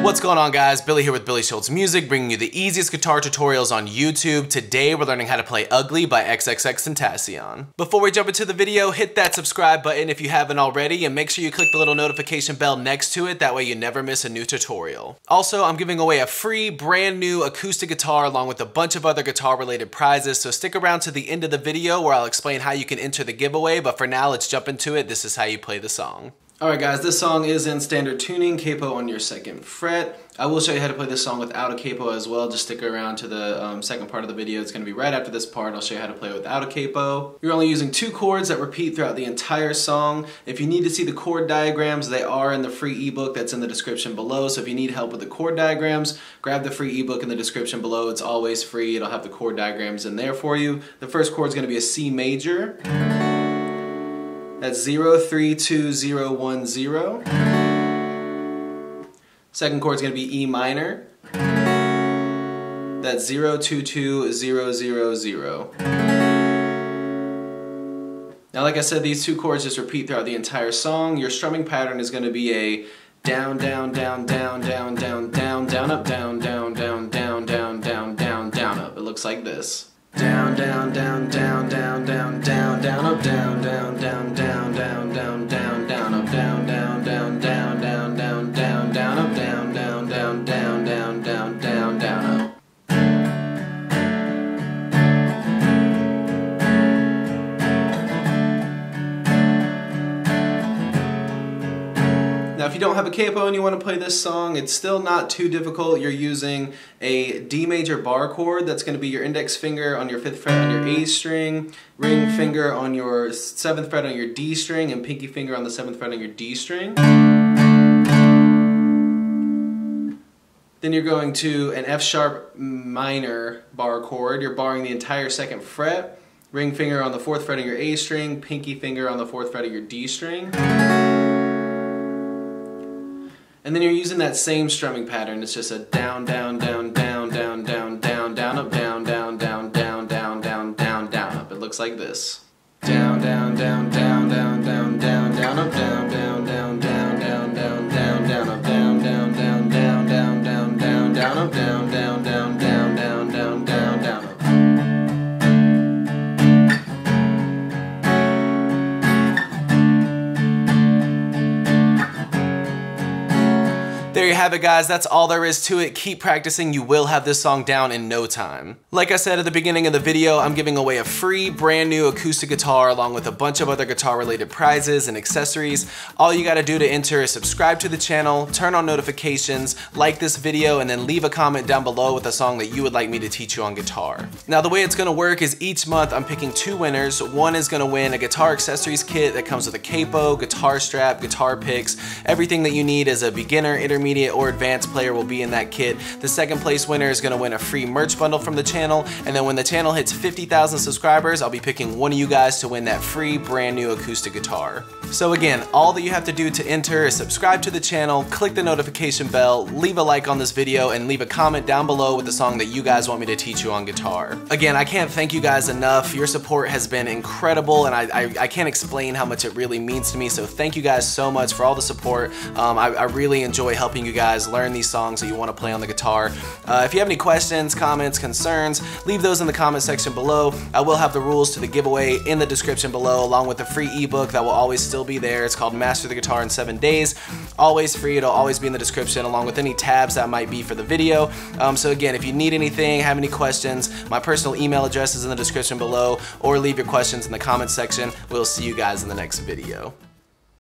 What's going on, guys? Billy here with billyshultzmusic, bringing you the easiest guitar tutorials on YouTube. Today we're learning how to play Ugly by XXXTentacion. Before we jump into the video, hit that subscribe button if you haven't already, and make sure you click the little notification bell next to it, that way you never miss a new tutorial. Also, I'm giving away a free brand new acoustic guitar along with a bunch of other guitar related prizes, so stick around to the end of the video where I'll explain how you can enter the giveaway, but for now let's jump into it. This is how you play the song. Alright guys, this song is in standard tuning, capo on your 2nd fret. I will show you how to play this song without a capo as well. Just stick around to the second part of the video. It's going to be right after this part. I'll show you how to play without a capo. You're only using 2 chords that repeat throughout the entire song. If you need to see the chord diagrams, they are in the free ebook that's in the description below. So if you need help with the chord diagrams, grab the free ebook in the description below. It's always free. It'll have the chord diagrams in there for you. The first chord is going to be a C major. That's 0-3-2-0-1-0. Second chord is going to be E minor. That's 0-2-2-0-0-0. Now, like I said, these 2 chords just repeat throughout the entire song. Your strumming pattern is going to be a down, down, down, down, down, down, down, down, up, down, down, down, down, down, down, down, down, up. It looks like this. Down, down, down, down, down, down, down, down, up, down, down, down, down, down, down, down, down, up, down, down, down, down, down, down, down, down, up, down, down, down, down, down, down, down, down, up. Now, if you don't have a capo and you want to play this song, it's still not too difficult. You're using a D major bar chord. That's going to be your index finger on your 5th fret on your A string, ring finger on your 7th fret on your D string, and pinky finger on the 7th fret on your D string. Then you're going to an F sharp minor bar chord. You're barring the entire 2nd fret, ring finger on the 4th fret on your A string, pinky finger on the 4th fret of your D string. And then you're using that same strumming pattern. It's just a down, down, down, down, down, down, down, down, up, down, down, down, down, down, down, down, down, up. It looks like this. Down, down, down, down, down, down, down, down, up, down, down, down, down, down, down, down, down, up, down, down, down, down, down, down, down, down, up, down, down, down, down, down, down, down, down, up. There you have it, guys. That's all there is to it. Keep practicing. You will have this song down in no time. Like I said at the beginning of the video, I'm giving away a free brand new acoustic guitar along with a bunch of other guitar related prizes and accessories. All you gotta do to enter is subscribe to the channel, turn on notifications, like this video, and then leave a comment down below with a song that you would like me to teach you on guitar. Now, the way it's gonna work is each month I'm picking 2 winners. One is gonna win a guitar accessories kit that comes with a capo, guitar strap, guitar picks. Everything that you need as a beginner, intermediate, or advanced player will be in that kit. The 2nd place winner is going to win a free merch bundle from the channel, and then when the channel hits 50,000 subscribers, I'll be picking one of you guys to win that free brand new acoustic guitar. So again, all that you have to do to enter is subscribe to the channel, click the notification bell, leave a like on this video, and leave a comment down below with the song that you guys want me to teach you on guitar. Again, I can't thank you guys enough. Your support has been incredible, and I can't explain how much it really means to me, so thank you guys so much for all the support. I really enjoy helping you guys learn these songs that you want to play on the guitar. If you have any questions, comments, concerns, leave those in the comment section below. I will have the rules to the giveaway in the description below, along with the free ebook that will always still be there. It's called Master the Guitar in 7 Days. Always free. It'll always be in the description, along with any tabs that might be for the video. So again, if you need anything, have any questions, my personal email address is in the description below, or leave your questions in the comment section. We'll see you guys in the next video.